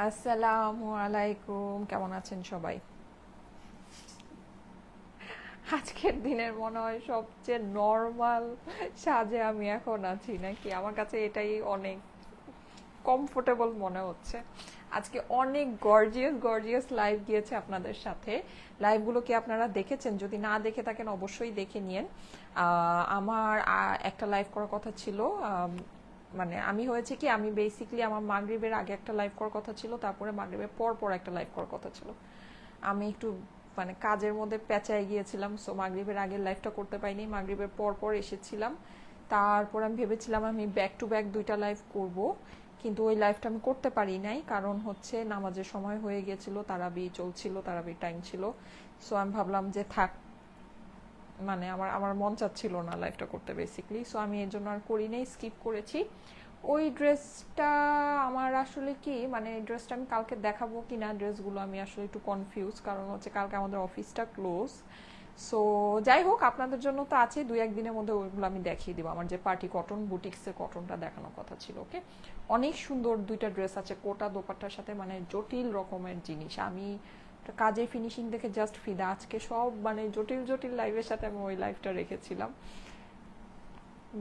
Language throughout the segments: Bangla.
আসসালামু আলাইকুম, কেমন আছেন সবাই? আজকের দিনের মনে হয় সবচেয়ে নর্মাল সাজে আমি এখন আছি, নাকি আমার কাছে এটাই অনেক কমফোর্টেবল মনে হচ্ছে। আজকে অনেক গর্জিয়াস গর্জিয়াস লাইভ গিয়েছে আপনাদের সাথে। লাইভগুলো কি আপনারা দেখেছেন? যদি না দেখে থাকেন অবশ্যই দেখে নিন। আমার একটা লাইভ করার কথা ছিল। মানে আমি হয়েছে কি, আমি বেসিক্যালি আমার মাগরিবের আগে একটা লাইভ করার কথা ছিল, তারপরে মাগরিবের পর পর একটা লাইভ করার কথা ছিল। আমি একটু মানে কাজের মধ্যে পেঁচায় গিয়েছিলাম, সো মাগরিবের আগের লাইভটা করতে পারিনি, মাগরিবের পর পর এসেছিলাম। তারপর আমি ভেবেছিলাম আমি ব্যাক টু ব্যাক দুইটা লাইভ করব, কিন্তু ওই লাইভটা আমি করতে পারি নাই, কারণ হচ্ছে নামাজের সময় হয়ে গিয়েছিল, তারাবি চলছিল, তারাবির টাইম ছিল। সো আমি ভাবলাম যে থাক, মানে আমার আমার মন চাচ্ছিল না লাইভটা করতে বেসিক্যালি, সো আমি এর জন্য আর করি নাই, স্কিপ করেছি। ওই ড্রেসটা আমার আসলে কি, মানে ড্রেসটা আমি কালকে দেখাবো কিনা, ড্রেসগুলো আমি আসলে একটু কনফিউজ, কারণ হচ্ছে কালকে আমাদের অফিসটা ক্লোজ। সো যাই হোক, আপনাদের জন্য তো আছে, দুই একদিনের মধ্যে ওইগুলো আমি দেখিয়ে দিব। আমার যে পার্টি কটন বুটিক্সের কটনটা দেখানোর কথা ছিল, ওকে। অনেক সুন্দর দুইটা ড্রেস আছে কোটা দোপাট্টার সাথে, মানে জটিল রকমের জিনিস। আমি কাজের ফিনিশিং দেখে জাস্ট ফিদা। আজকে সব মানে জটিল জটিল লাইভের সাথে আমি ওই লাইভটা রেখেছিলাম।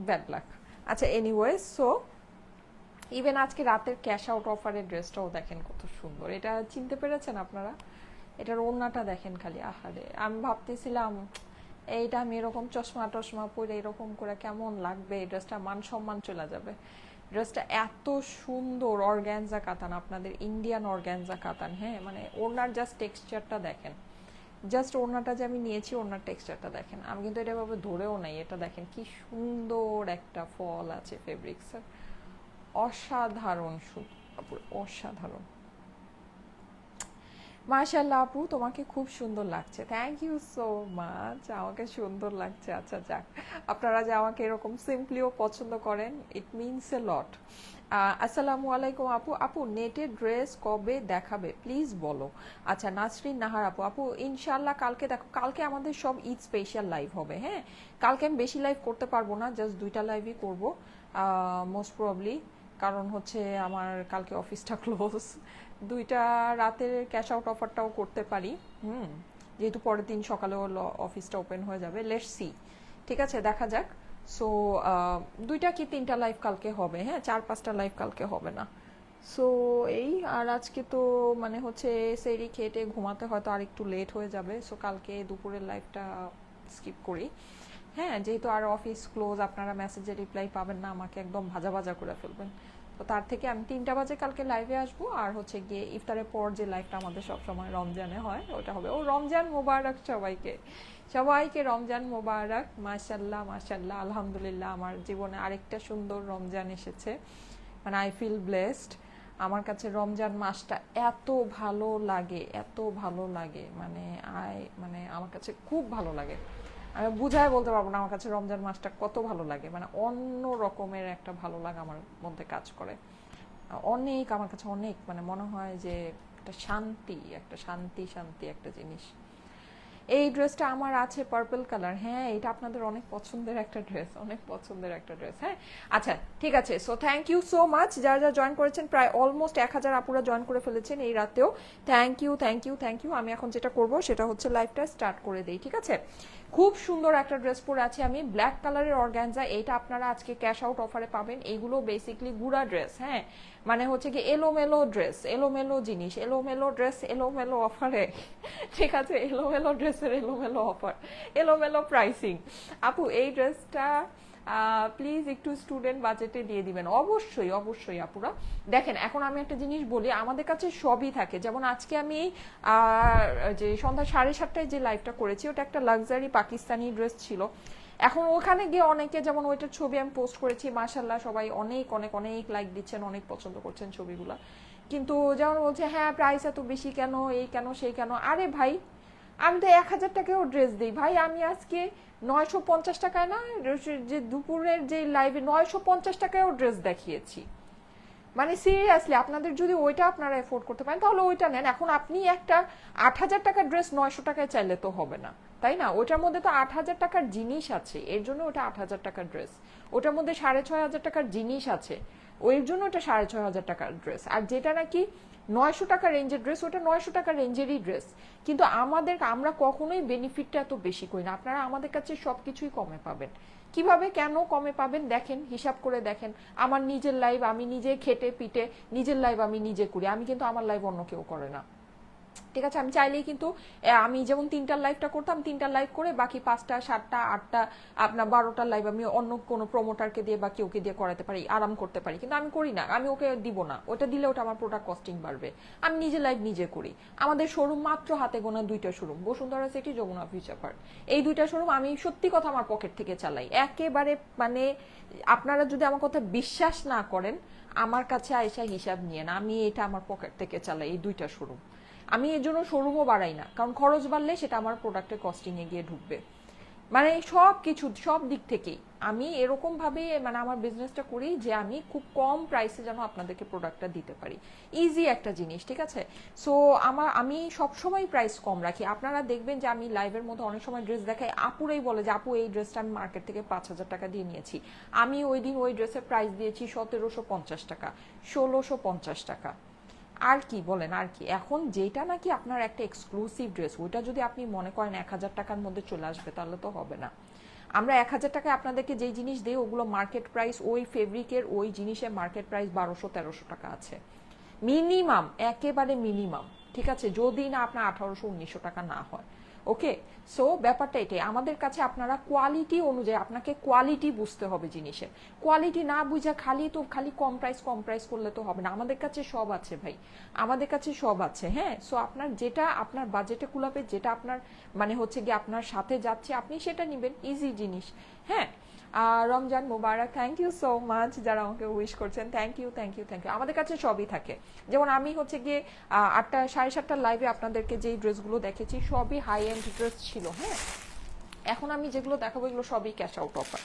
Bad luck. আচ্ছা, এনিওয়েজ, সো ইভেন আজকে রাতের ক্যাশ আউট অফারের ড্রেসটাও দেখেন কত সুন্দর। এটা চিনতে পেরেছেন আপনারা? এটার ওড়নাটা দেখেন খালি, আহারে! আমি ভাবতেছিলাম এইটা আমি এরকম চশমা টশমা পরে এরকম করে কেমন লাগবে, এই ড্রেসটা মান সম্মান চলে যাবে। ড্রেসটা এত সুন্দর, অর্গ্যানজা কাতান, আপনাদের ইন্ডিয়ান অর্গ্যানজা কাতান। হ্যাঁ, মানে ওড়নার জাস্ট টেক্সচারটা দেখেন, জাস্ট ওড়নাটা যে আমি নিয়েছি ওড়নার টেক্সচারটা দেখেন। আমি কিন্তু এটা ভাবে ধরেও নাই, এটা দেখেন কি সুন্দর একটা ফল আছে ফেব্রিক্সের। অসাধারণ, অসাধারণ। মাশাআল্লাহ আপু, তোমাকে খুব সুন্দর লাগছে। থ্যাংক ইউ সো মাচ, আমাকে সুন্দর লাগছে। আচ্ছা যাক, আপনারা যে আমাকে এরকম সিম্পলিও পছন্দ করেন, ইট মিনস এ লট। আসসালামু আলাইকুম আপু। আপু নেটের ড্রেস কবে দেখাবে প্লিজ বলো। আচ্ছা, নাসরিন নাহার আপু। আপু ইনশাল্লাহ কালকে দেখো, কালকে আমাদের সব ঈদ স্পেশাল লাইভ হবে। হ্যাঁ, কালকে আমি বেশি লাইভ করতে পারবো না, জাস্ট দুইটা লাইভই করবো মোস্ট প্রবাবলি, কারণ হচ্ছে আমার কালকে অফিসটা ক্লোজ। দুইটা রাতের ক্যাশ আউট অফারটাও করতে পারি, যেহেতু পরের দিন সকালেও অফিসটা ওপেন হয়ে যাবে। লেটস সি, ঠিক আছে, দেখা যাক। সো দুইটা কি তিনটা লাইভ কালকে হবে, হ্যাঁ, চার পাঁচটা লাইভ কালকে হবে না। সো এই, আর আজকে তো মানে হচ্ছে সেরি খেটে ঘুমাতে হয়তো আর একটু লেট হয়ে যাবে, সো কালকে দুপুরের লাইভটা স্কিপ করি। হ্যাঁ, যেহেতু আর অফিস ক্লোজ, আপনারা মেসেজে রিপ্লাই পাবেন না, আমাকে একদম ভাজা ভাজা করে ফেলবেন। তো তার থেকে আমি 3টা বাজে কালকে লাইভে আসবো, আর হচ্ছে গিয়ে ইফতারের পর যে লাইভটা আমাদের সবসময় রমজানে হয় ওটা হবে। ও রমজান মোবারক সবাইকে, সবাইকে রমজান মোবারক। মাশাল্লাহ মাশাল্লাহ, আলহামদুলিল্লাহ, আমার জীবনে আরেকটা সুন্দর রমজান এসেছে, মানে আই ফিল ব্লেসড। আমার কাছে রমজান মাসটা এত ভালো লাগে, এত ভালো লাগে, মানে মানে আমার কাছে খুব ভালো লাগে। আমি বুঝায় বলতে পারবো না আমার কাছে রমজান মাসটা কত ভালো লাগে, মানে অন্য রকমের একটা ভালো লাগা আমার মধ্যে কাজ করে। অনেক, আমার কাছে অনেক, মানে মনে হয় যে একটা শান্তি, একটা শান্তি শান্তি একটা জিনিস। এই ড্রেসটা আমার আছে পার্পল কালার। হ্যাঁ, এটা আপনাদের অনেক পছন্দের একটা ড্রেস, অনেক পছন্দের একটা ড্রেস। হ্যাঁ, আচ্ছা ঠিক আছে। So thank you so much যারা যারা জয়েন করেছেন, প্রায় অলমোস্ট 1000 আপুরা জয়েন করে ফেলেছেন এই রাতেও। Thank you thank you thank you. আমি এখন যেটা করব সেটা হচ্ছে লাইভটা স্টার্ট করে দেই, ঠিক আছে। খুব সুন্দর একটা ড্রেস পরে আছি আমি, ব্ল্যাক কালারের অর্গ্যানজা। এইটা আপনারা আজকে ক্যাশ আউট অফারে পাবেন। এইগুলো বেসিকলি গুড়া ড্রেস, হ্যাঁ, মানে হচ্ছে কি এলোমেলো ড্রেস, এলোমেলো জিনিস, এলোমেলো ড্রেস, এলোমেলো অফারে, ঠিক আছে, এলোমেলো ড্রেসের এলোমেলো অফার, এলোমেলো প্রাইসিং। আপু এই ড্রেসটা প্লিজ একটু স্টুডেন্ট বাজেটে দিয়ে দিবেন। অবশ্যই অবশ্যই আপুরা। দেখেন, এখন আমি একটা জিনিস বলি, আমাদের কাছে সবই থাকে। যেমন আজকে আমি যে সন্ধ্যা 7:30টায় যে লাইভটা করেছি, ওটা একটা লাক্সারি পাকিস্তানি ড্রেস ছিল। এখন ওখানে গিয়ে অনেকে, যেমন ওইটার ছবি আমি পোস্ট করেছি, মাশাল্লাহ সবাই অনেক অনেক অনেক লাইক দিচ্ছেন, অনেক পছন্দ করছেন ছবিগুলো। কিন্তু যেমন বলছে হ্যাঁ প্রাইস এত বেশি কেন, এই কেন সেই কেন। আরে ভাই, আমি তো 1000 টাকাও ড্রেস দিই ভাই। আমি আজকে 950 টাকায় না, যে দুপুরের যে লাইভে 950 টাকায়ও ড্রেস দেখিয়েছি। মানে সিরিয়াসলি, আপনাদের যদি ওইটা আপনারা এফোর্ড করতে পারেন তাহলে ওইটা নেন। এখন আপনি একটা 8000 টাকার ড্রেস 900 টাকায় চাইলে তো হবে না, তাই না? ওইটার মধ্যে তো 8000 টাকার জিনিস আছে, এর জন্য ওটা 8000 টাকার ড্রেস। ওটার মধ্যে 6500 টাকার জিনিস আছে, ওই জন্য ওটা 6,500 টাকার ড্রেস। আর যেটা নাকি 900 টাকা রেঞ্জের ড্রেস, ওটা 900 টাকা রেঞ্জেরই ড্রেস। কিন্তু আমরা কখনোই বেনিফিটটা এত বেশি করি না, আপনারা আমাদের কাছে সবকিছুই কমে পাবেন। কিভাবে কেন কমে পাবেন দেখেন, হিসাব করে দেখেন। আমার নিজের লাইভ আমি নিজে খেটে পিটে নিজের লাইভ আমি নিজে করি, আমি কিন্তু আমার লাইভ অন্য কেউ করে না। ঠিক আছে, আমি চাইলেই কিন্তু আমি যেমন 3টার লাইভটা করতাম, 3টার লাইভ করে বাকি 5টা 7টা 8টা আপনার 12টার লাইভ আমি অন্য কোনো প্রমোটারকে দিয়ে বা কেউকে দিয়ে করাতে পারি, আরাম করতে পারি, কিন্তু আমি করি না। আমি ওকে দিব না, ওটা দিলে ওটা আমার প্রোডাক্ট কস্টিং বাড়বে। আমি নিজে লাইভ নিজে করি। আমাদের শোরুম মাত্র হাতে গোনা 2টা showroom, Bashundhara city, Jamuna future park. এই 2টা শোরুম আমি সত্যি কথা আমার পকেট থেকে চালাই একেবারে। মানে আপনারা যদি আমার কথা বিশ্বাস না করেন, আমার কাছে আয়সা হিসাব নিয়ে না, আমি এটা আমার পকেট থেকে চালাই এই 2টা শোরুম। আমি এর জন্য শোরুমও বাড়াই না, কারণ খরচ বাড়লে সেটা আমার প্রোডাক্টের কস্টিংয়ে গিয়ে ঢুকবে। মানে সব কিছু সব দিক থেকেই আমি এরকম ভাবে মানে আমার বিজনেসটা করি যে আমি খুব কম প্রাইসে যেন আপনাদেরকে প্রোডাক্টটা দিতে পারি। ইজি একটা জিনিস, ঠিক আছে। সো আমি সবসময় প্রাইস কম রাখি। আপনারা দেখবেন যে আমি লাইভের মধ্যে অনেক সময় ড্রেস দেখাই, আপুরাই বলে যে আপু এই ড্রেসটা আমি মার্কেট থেকে 5,000 টাকা দিয়ে নিয়েছি, আমি ওই দিন ওই ড্রেসের প্রাইস দিয়েছি 1,750 টাকা, 1,650 টাকা। আর কি বলেন, আর কি। এখন যেটা নাকি আপনার একটা এক্সক্লুসিভ ড্রেস, ওইটা যদি আপনি মনে করেন 1,000 টাকার মধ্যে চলে আসবে, তাহলে তো হবে না। আমরা 1,000 টাকায় আপনাদেরকে যেই জিনিস দিই, ওগুলো মার্কেট প্রাইস, ওই ফেব্রিকের ওই জিনিসের মার্কেট প্রাইস 1,200-1,300 টাকা আছে মিনিমাম, একেবারে মিনিমাম। ঠিক আছে, যদি না আপনার 1,800-1,900 টাকা না হয়। ওকে, সো ব্যাপারটা এটাই। আমাদের কাছে আপনারা কোয়ালিটি অনুযায়ী, আপনাকে কোয়ালিটি বুঝতে হবে জিনিসের। কোয়ালিটি না বুঝে খালি কম প্রাইস করলে তো হবে না। আমাদের কাছে সব আছে ভাই, আমাদের কাছে সব আছে। হ্যাঁ, সো আপনার যেটা আপনার বাজেটে কুলাবে, যেটা আপনার মানে হচ্ছে গিয়ে আপনার সাথে যাচ্ছে, আপনি সেটা নেবেন, ইজি জিনিস। হ্যাঁ, রমজান মোবারক, থ্যাংক ইউ সো মাচ যারা আমাকে উইশ করছেন, thank you thank you thank you. আমাদের কাছে সবই থাকে। যেমন আমি হচ্ছে গিয়ে 8টা 7:30টার লাইভে আপনাদেরকে যেই ড্রেসগুলো দেখেছি সবই হাই এন্ড ড্রেস ছিল। হ্যাঁ, এখন আমি যেগুলো দেখাবো এগুলো সবই ক্যাশ আউট অফার।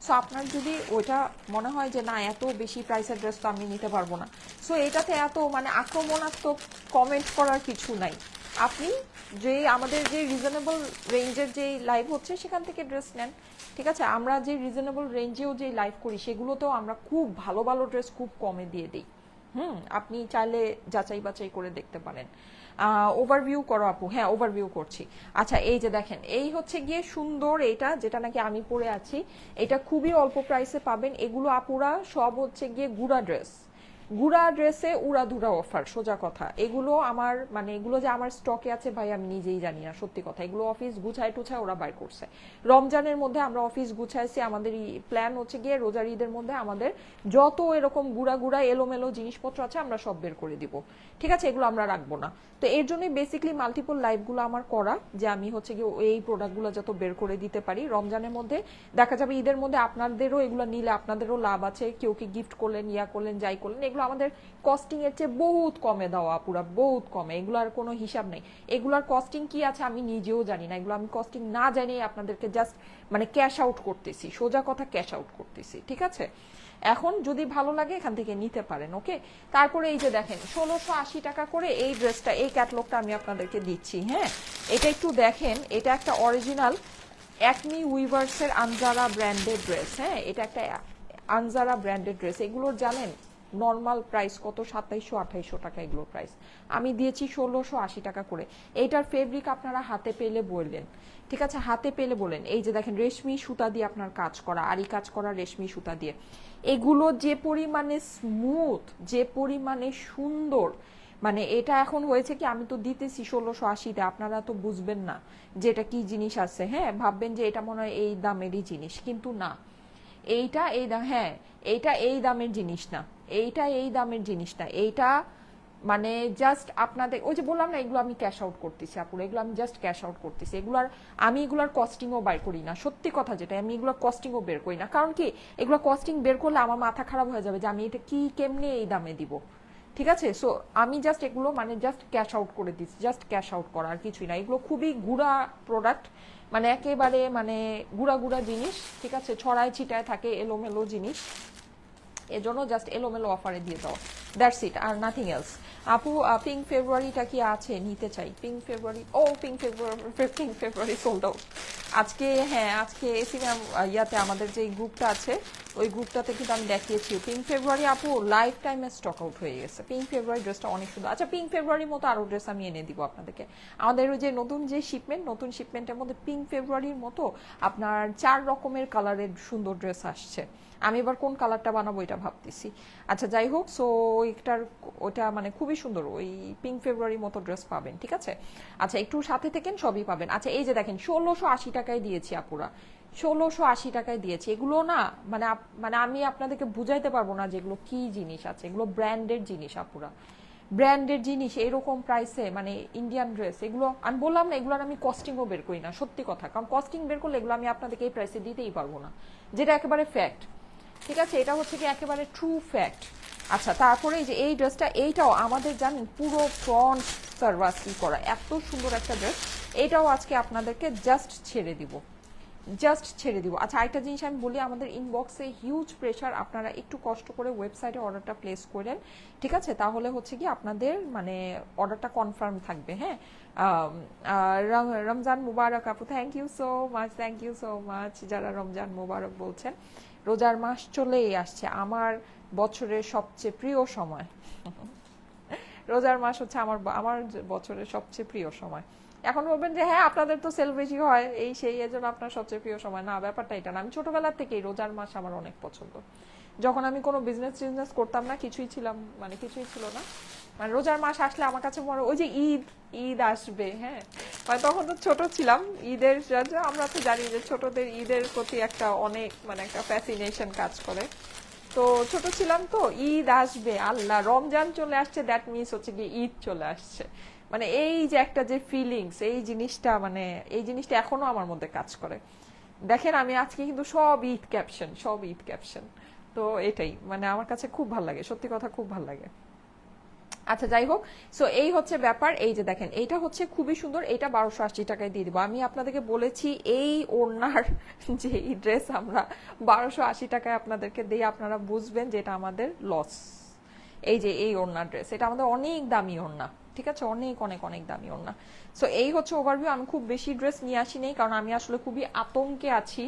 সো আপনার যদি ওইটা মনে হয় যে না এত বেশি প্রাইসের ড্রেস তো আমি নিতে পারবো না, সো এটাতে এত মানে আক্রমণাত্মক কমেন্ট করার কিছু নাই। আপনি যে আমাদের যে রিজনেবল রেঞ্জের যে লাইভ হচ্ছে সেখান থেকে ড্রেস নেন। ঠিক আছে, আমরা যে রিজনেবল রেঞ্জেও যে লাইভ করি সেগুলোতেও আমরা খুব ভালো ভালো ড্রেস খুব কমে দিয়ে দিই। আপনি চাইলে যাচাই বাছাই করে দেখতে পারেন। ওভারভিউ করো আপু। হ্যাঁ, ওভারভিউ করছি। আচ্ছা, এই যে দেখেন, এই হচ্ছে গিয়ে সুন্দর এইটা যেটা নাকি আমি পরে আছি, এটা খুবই অল্প প্রাইসে পাবেন। এগুলো আপুরা সব হচ্ছে গিয়ে গুড়া ড্রেস, গুড়া ড্রেসে উড়াধুরা অফার, সোজা কথা। এগুলো আমার মানে এগুলো যে আমার স্টকে আছে ভাই আমি নিজেই জানি না, সত্যি কথা। এগুলো অফিস গুছায় টুছায় ওরা বাইর করছে। রমজানের মধ্যে আমরা অফিস গুছাইছি, আমাদের প্ল্যান হচ্ছে গিয়ে রোজার ঈদের মধ্যে আমাদের যত এরকম গুড়া গুড়া এলোমেলো জিনিসপত্র আছে আমরা সব বের করে দিব। ঠিক আছে, এগুলো আমরা রাখবো না। তো এর জন্যই বেসিক্যালি মাল্টিপল লাইভগুলো আমার করা, যে আমি হচ্ছে গিয়ে এই প্রোডাক্টগুলো যত বের করে দিতে পারি রমজানের মধ্যে। দেখা যাবে ঈদের মধ্যে আপনাদেরও এগুলো নিলে আপনাদেরও লাভ আছে, কেউ কি গিফট করলেন, ইয়া করলেন, যাই করলেন, এগুলো আমাদের কস্টিং এর চেয়ে বহুত কমে দেওয়া, পুরা বহুত কমে। এগুলোর কোনো হিসাব নেই। এগুলোর কস্টিং কি আছে আমি নিজেও জানি না। এগুলো আমি কস্টিং না জানিয়ে আপনাদেরকে জাস্ট মানে ক্যাশ আউট করতেছি, সোজা কথা ক্যাশ আউট করতেছি। ঠিক আছে, এখন যদি ভালো লাগে এখান থেকে নিতে পারেন। ওকে, তারপরে এই যে দেখেন 1,680 টাকা করে এই ড্রেসটা, এই ক্যাটলগটা আমি আপনাদেরকে দিচ্ছি। হ্যাঁ, এটা একটু দেখেন, এটা একটা original Acme উইভার্সের Anjara branded dress. হ্যাঁ, এটা একটা আনজারা ব্র্যান্ডেড ড্রেস। এগুলোর জানেন নর্মাল প্রাইস কত? 2700-2800 টাকা এগুলোর প্রাইস। আমি দিয়েছি 1,680 টাকা করে। এইটার ফেব্রিক আপনারা হাতে পেলে বললেন, ঠিক আছে, হাতে পেলে বলেন। এই যে দেখেন রেশমি সুতা দিয়ে আপনার কাজ করা, আরি কাজ করা রেশমি সুতা দিয়ে। এগুলো যে পরিমাণে স্মুথ, যে পরিমাণে সুন্দর, মানে এটা এখন হয়েছে কি আমি তো দিতেছি 1,680-তে, আপনারা তো বুঝবেন না যে এটা কি জিনিস আছে। হ্যাঁ, ভাববেন যে এটা মনে হয় এই দামেরই জিনিস, কিন্তু না। এইটা এই দাম, হ্যাঁ এইটা এই দামের জিনিস না, এইটা এই দামের জিনিস না। এইটা মানে জাস্ট আপনাদের ওই যে বললাম না, এগুলো আমি ক্যাশ আউট করতেছি আপুরা, এগুলো আমি জাস্ট ক্যাশ আউট করতেছি। আমি এগুলার কস্টিংও বের করি না, সত্যি কথা যেটা, আমি এগুলোর কস্টিংও বের করি না। কারণ কি, এগুলো কস্টিং বের করলে আমার মাথা খারাপ হয়ে যাবে যে আমি এটা কি কেমনে এই দামে দিব। ঠিক আছে, সো আমি জাস্ট এগুলো মানে জাস্ট ক্যাশ আউট করে দিচ্ছি, জাস্ট ক্যাশ আউট করা, আর কিছুই না। এগুলো খুবই গুড়া প্রোডাক্ট, মানে একেবারে মানে গুড়া গুড়া জিনিস। ঠিক আছে, ছড়ায় ছিটায় থাকে এলোমেলো জিনিস। এজন্য জাস্ট এলোমেলো অফারে দিয়ে দাও, দ্যাটস ইট, আর নাথিং এলস। আপু পিঙ্ক ফেব্রুয়ারিটা কি আছে, নিতে চাই। পিঙ্ক ফেব্রুয়ারি, ও পিঙ্ক ফেব্রুয়ারি সোল্ড আউট আজকে। হ্যাঁ আজকে এসি ম্যাম ইয়াতে আমাদের যে গ্রুপটা আছে ওই গ্রুপটাতে কিন্তু আমি দেখিয়েছি পিঙ্ক ফেব্রুয়ারি আপু লাইফ টাইমে স্টক আউট হয়ে গেছে। পিঙ্ক ফেব্রুয়ারি ড্রেসটা অনেক সুন্দর। আচ্ছা পিঙ্ক ফেব্রুয়ারির মতো আরো ড্রেস আমি এনে দিব আপনাদেরকে। আমাদের ওই যে নতুন শিপমেন্টের মধ্যে পিঙ্ক ফেব্রুয়ারির মতো আপনার 4 রকমের কালারের সুন্দর ড্রেস আসছে। আমি এবার কোন কালারটা বানাবো এটা ভাবতেছি। আচ্ছা যাই হোক, সো ওইটা মানে খুবই সুন্দর, ওই পিঙ্ক ফেব্রুয়ারির মতো ড্রেস পাবেন, ঠিক আছে। আচ্ছা একটু সাথে থেকেন, সবই পাবেন। আচ্ছা এই যে দেখেন 1680 টাকায় দিয়েছি আপুরা, 1680 টাকায় দিয়েছি। এগুলো না মানে মানে আমি আপনাদেরকে বুঝাইতে পারবো না যেগুলো কি জিনিস আছে, এগুলো ব্র্যান্ডেড জিনিস আপুরা, ব্র্যান্ডেড জিনিস এরকম প্রাইসে, মানে ইন্ডিয়ান ড্রেস এগুলো আমি বললাম না, এগুলোর আমি কস্টিংও বের করি না, সত্যি কথা, কারণ কস্টিং বের করলে এগুলো আমি আপনাদেরকে এই প্রাইসে দিতেই পারবো না, যেটা একেবারে ফ্যাক্ট, ঠিক আছে। এটা হচ্ছে কি একেবারে ট্রু ফ্যাক্ট। আচ্ছা তারপরে এই যে এই ড্রেসটা, এইটাও আমাদের জানেন পুরো ফ্রন্ট সার্ভাসি করা, এত সুন্দর একটা ড্রেস। এইটাও আজকে আপনাদেরকে জাস্ট ছেড়ে দিব, জাস্ট ছেড়ে দিব। আচ্ছা আরেকটা জিনিস আমি বলি, আমাদের ইনবক্সে হিউজ প্রেশার, আপনারা একটু কষ্ট করে ওয়েবসাইটে অর্ডারটা প্লেস করেন, ঠিক আছে, তাহলে হচ্ছে কি আপনাদের মানে অর্ডারটা কনফার্ম থাকবে। হ্যাঁ রমজান মুবারক আপু, thank you so much, thank you so much যারা রমজান মুবারক বলছেন। রোজার মাস চলেই আসছে, আমার বছরের সবচেয়ে প্রিয় সময়। রোজার মাস হচ্ছে আমার আমার বছরের সবচেয়ে প্রিয় সময়। এখন বলবেন যে হ্যাঁ আপনাদের তো সেল বেশি হয় এই সেই, এজন্য আপনার সবচেয়ে প্রিয় সময়, না ব্যাপারটা এটা না। আমি ছোটবেলার থেকেই রোজার মাস আমার অনেক পছন্দ। যখন আমি কোনো বিজনেস করতাম না, কিছুই ছিলাম মানে কিছুই ছিল না, মানে রোজার মাস আসলে আমার কাছে মনে ওই যে ঈদ আসবে, হ্যাঁ মানে তখন তো ছোট ছিলাম, ঈদের আমরা তো জানি যে ছোটদের ঈদের প্রতি একটা অনেক মানে একটা ফ্যাসিনেশন কাজ করে। তো ছোট ছিলাম তো, ঈদ আসবে, আল্লাহ রমজান চলে আসছে, দ্যাট মিনস হচ্ছে কি ঈদ চলে আসছে, মানে এই যে একটা যে ফিলিংস, এই জিনিসটা মানে এই জিনিসটা এখনো আমার মধ্যে কাজ করে। দেখেন আমি আজকে কিন্তু সব ঈদ ক্যাপশন, সব ঈদ ক্যাপশন, তো এটাই মানে আমার কাছে খুব ভালো লাগে, সত্যি কথা খুব ভালো লাগে। আচ্ছা যাই হোক, সো এই হচ্ছে ব্যাপার। এই যে দেখেন এইটা হচ্ছে খুবই সুন্দর, এটা 1280 টাকায় দিয়ে দিব। আমি আপনাদেরকে বলেছি এই ওড়নার যে ড্রেস আমরা 1280 টাকায় আপনাদেরকে দিই, আপনারা বুঝবেন যে এটা আমাদের লস। এই যে এই ওড়নার ড্রেস, এটা আমাদের অনেক দামি ওড়না, ঠিক আছে, অনেক অনেক অনেক দামি ওড়না। সো এই হচ্ছে ওভারভিউ। আমি খুব বেশি ড্রেস নিয়ে আসি নেই, কারণ আমি আসলে খুবই আতঙ্কে আছি।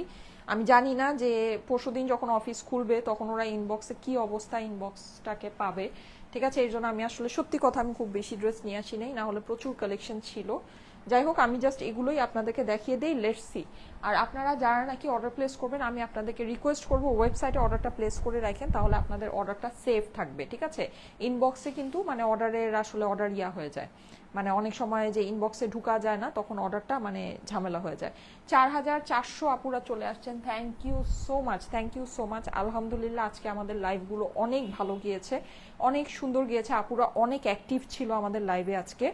আমি জানি না যে পরশুদিন যখন অফিস খুলবে তখন ওরা ইনবক্সে কি অবস্থা ইনবক্সটাকে পাবে, ঠিক আছে। এই জন্য আমি আসলে সত্যি কথা আমি খুব বেশি ড্রেস নিয়ে আসি নাই, না হলে প্রচুর কালেকশন ছিল। যাই হোক আমি জাস্ট এগুলোই আপনাদেরকে দেখিয়ে দিই, লেটস সি। আর আপনারা যারা নাকি অর্ডার প্লেস করবেন, আমি আপনাদেরকে রিকোয়েস্ট করব ওয়েবসাইটে অর্ডারটা প্লেস করে রাখেন, তাহলে আপনাদের অর্ডারটা সেফ থাকবে, ঠিক আছে। ইনবক্সে কিন্তু মানে অর্ডারের আসলে অর্ডার ইয়া হয়ে যায়, মানে অনেক সময় যে ইনবক্সে ঢুকা যায় না, তখন অর্ডারটা মানে ঝামেলা হয়ে যায়। 4400 আপুরা চলে আসছেন, thank you so much, thank you so much. আলহামদুলিল্লাহ আজকে আমাদের লাইভগুলো অনেক ভালো গিয়েছে, অনেক সুন্দর গিয়েছে, আপুরা অনেক অ্যাক্টিভ ছিল আমাদের লাইভে আজকে।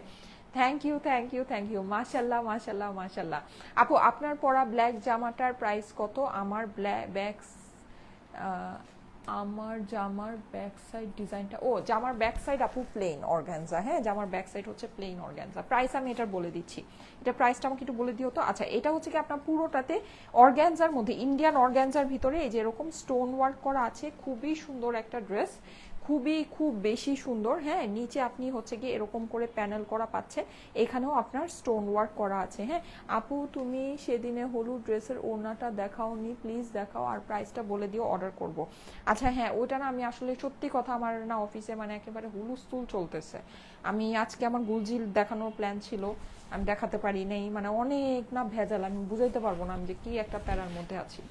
Thank you thank you thank you, মাশাল্লাহ মাশাল্লাহ মাশাল্লাহ। আপু আপনার পরা ব্ল্যাক জামাটার প্রাইস কত? আমার আমার জামার ব্যাক সাইড ডিজাইনটা, ও জামার ব্যাক সাইড আপু প্লেন অর্গানজা, হ্যাঁ জামার ব্যাক সাইড হচ্ছে প্লেন অর্গানজা। প্রাইস আমি এটার বলে দিচ্ছি, এটা প্রাইসটা আমাকে একটু বলে দিও তো। আচ্ছা এটা হচ্ছে কি আপনার পুরোটাতে অর্গানজার মধ্যে, ইন্ডিয়ান অর্গানজার ভিতরে এই যে এরকম স্টোন ওয়ার্ক করা আছে, খুবই সুন্দর একটা ড্রেস, খুব বেশি সুন্দর। হ্যাঁ নিচে আপনি হচ্ছে গিয়ে এরকম করে প্যানেল করা পাচ্ছেন, এখানেও আপনার স্টোন ওয়ার্ক করা আছে। হ্যাঁ আপু তুমি সেদিনে হলুদ ড্রেসের ওড়নাটা দেখাওনি, প্লিজ দেখাও আর প্রাইসটা বলে দিও, অর্ডার করব। আচ্ছা হ্যাঁ ওইটা না, আমি আসলে সত্যি কথা আমার না অফিসে মানে একেবারে হুলুস্থুল চলতেছে, আমি আজকে আমার গুলজিল দেখানোর প্ল্যান ছিল, আমি দেখাতে পারি নাই, মানে অনেক না ভেজাল, আমি বুঝাইতে পারবো না আমি যে কি একটা প্যারার মধ্যে আছি।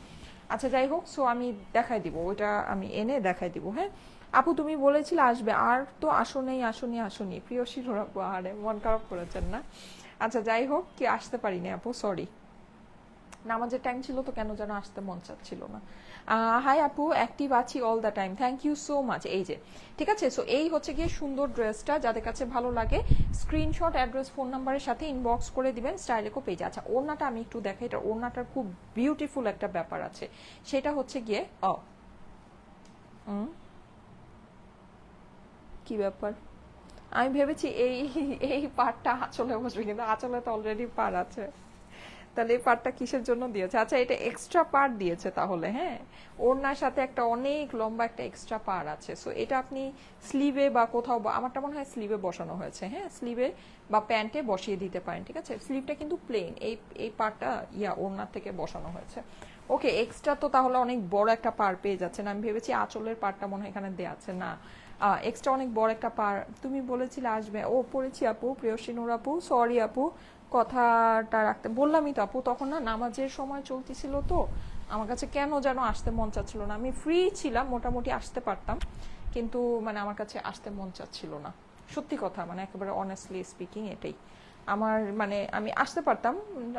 আচ্ছা যাই হোক, সো আমি দেখাই দিব, ওইটা আমি এনে দেখাই দিব। হ্যাঁ আপু তুমি বলেছিলে আসবে, আর তো আসনি প্রিয়সী আপু, আরে মন খারাপ করেছেন না। আচ্ছা যাই হোক, কি আসতে পারিনি আপু, সরি, নামাজের টাইম ছিল তো কেন যেন আসতে মন চাচ্ছিল না। হাই আপু, অ্যাক্টিভ আছি all the time, thank you so much. এই যে ঠিক আছে, সো এই হচ্ছে গিয়ে সুন্দর ড্রেসটা, যাদের কাছে ভালো লাগে স্ক্রিনশট অ্যাড্রেস ফোন নাম্বারের সাথে ইনবক্স করে দিবেন স্টাইলেকো পেজে। আচ্ছা ওড়নাটা আমি একটু দেখাই, এটা ওড়নাটার খুব বিউটিফুল একটা ব্যাপার আছে, সেটা হচ্ছে গিয়ে কি ব্যাপার, আমি ভেবেছি এই এই পার্টটা আঁচলে বসবে, কিন্তু আঁচলে তো অলরেডি পার আছে। তাহলে এই পার্টটা কিসের জন্য দিয়েছে? আচ্ছা, এটা এক্সট্রা পার্ট দিয়েছে তাহলে, হ্যাঁ, ওড়নার সাথে একটা অনেক লম্বা একটা এক্সট্রা পার্ট আছে। সো এটা আপনি স্লিভে বা কোথাও, বা আমারটা মনে হয় স্লিভে বসানো হয়েছে, হ্যাঁ, স্লিভে বা প্যান্টে বসিয়ে দিতে পারেন, ঠিক আছে। স্লিভটা কিন্তু প্লেন, এই পার্টটা ওড়নার থেকে বসানো হয়েছে। ওকে, এক্সট্রা তো তাহলে অনেক বড় একটা পার পেয়ে যাচ্ছেন। আমি ভেবেছি আঁচলের পার্টটা মনে হয় এখানে দেওয়া আছে, না, এক্সট্রা অনেক বড় একটা পার। তুমি বলেছিলে আসবে, ও পড়েছি আপু, প্রিয়সী নূর আপু, সরি আপু, কথাটা রাখতে বললামই তো আপু, তখন না নামাজের সময় চলতেছিল, তো আমার কাছে কেন যেন আসতে মন চাচ্ছিল না। আমি ফ্রি ছিলাম, মোটামুটি আসতে পারতাম, কিন্তু মানে আমার কাছে আসতে মন চাচ্ছিল না, সত্যি কথা, মানে একেবারে অনেস্টলি স্পিকিং এটাই আমার, মানে আমি আসতে পারতাম,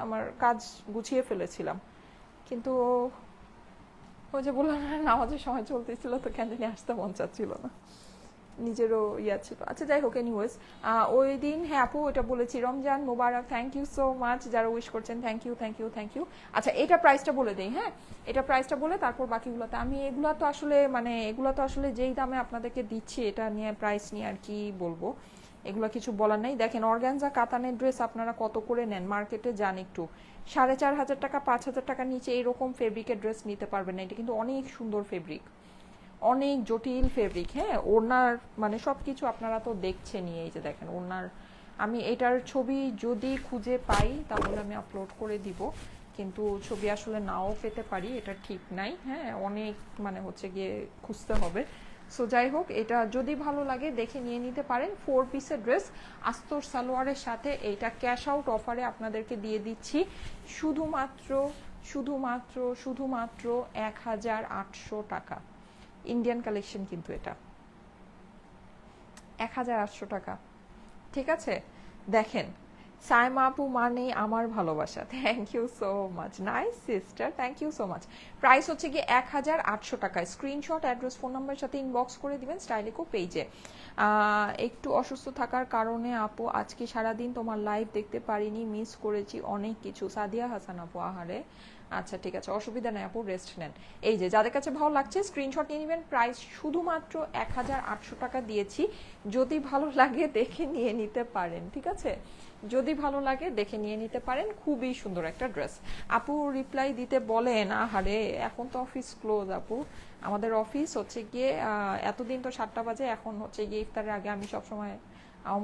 আমার কাজ গুছিয়ে ফেলেছিলাম, কিন্তু ওই যে বললাম না, নামাজের সময় চলতেছিল, তো কেন জানি আসতে মন চাচ্ছিল না, নিজেরও ছিল। আচ্ছা যাই হোক, এনিওয়েজ, ওই দিন, হ্যাঁ আপু ওটা বলেছি, রমজান মোবারক, থ্যাংক ইউ সো মাচ, যারা উইশ করছেন thank you thank you thank you. আচ্ছা, এটা প্রাইসটা বলে দেই, হ্যাঁ, এটা প্রাইসটা বলে তারপর বাকিগুলোতে আমি, এগুলো তো আসলে মানে এগুলো তো আসলে যেই দামে আপনাদেরকে দিচ্ছি, এটা নিয়ে প্রাইস নিয়ে আর কি বলবো, এগুলো কিছু বলার নেই। দেখেন, অর্গানজা কাতানের ড্রেস আপনারা কত করে নেন মার্কেটে, যান একটু, 4,500 টাকা 5,000 টাকার নিচে এরকম ফেব্রিকের ড্রেস নিতে পারবেন না। এটা কিন্তু অনেক সুন্দর ফেব্রিক, অনেক জটিল ফেব্রিক, হ্যাঁ, ওড়নার মানে সবকিছু আপনারা তো দেখছেনই, এই যে দেখেন ওড়নার, আমি এটার ছবি যদি খুঁজে পাই তাহলে আমি আপলোড করে দিব, কিন্তু ছবি আসলে নাও পেতে পারি, এটা ঠিক নাই, হ্যাঁ, অনেক মানে হচ্ছে গিয়ে খুঁজতে হবে। সো যাই হোক, এটা যদি ভালো লাগে দেখে নিয়ে নিতে পারেন। 4 পিসের ড্রেস, আস্তর সালোয়ারের সাথে এইটা ক্যাশ আউট অফারে আপনাদেরকে দিয়ে দিচ্ছি শুধুমাত্র শুধুমাত্র শুধুমাত্র 1,800 টাকা। ইন্ডিয়ান কালেকশন কিন্তু এটা 1,800 টাকা, ঠিক আছে। দেখেন, সাইমা আপু মানেই আমার ভালোবাসা, thank you so much, nice sister, thank you so much. Price হচ্ছে কি 1,800 টাকা। স্ক্রিনশট, অ্যাড্রেস, ফোন নাম্বারের সাথে ইনবক্স করে দিবেন স্টাইলিকো পেজে। একটু অসুস্থ থাকার কারণে আপু আজকে সারাদিন তোমার লাইভ দেখতে পারিনি, মিস করেছি অনেক কিছু। সাদিয়া হাসান আপু, আহারে, আচ্ছা ঠিক আছে, অসুবিধা নেই আপু, রেস্ট নেন। এই যে যাদের কাছে ভালো লাগছে স্ক্রিনশট নিয়ে নেবেন। প্রাইস শুধুমাত্র 1,800 টাকা দিয়েছি, যদি ভালো লাগে দেখে নিয়ে নিতে পারেন, ঠিক আছে, যদি ভালো লাগে দেখে নিয়ে নিতে পারেন। খুবই সুন্দর একটা ড্রেস। আপু রিপ্লাই দিতে বলেন, আহারে এখন তো অফিস ক্লোজ আপু, আমাদের অফিস হচ্ছে গিয়ে এতদিন তো 7টা বাজে, এখন হচ্ছে গিয়ে ইফতারের আগে, আমি সবসময়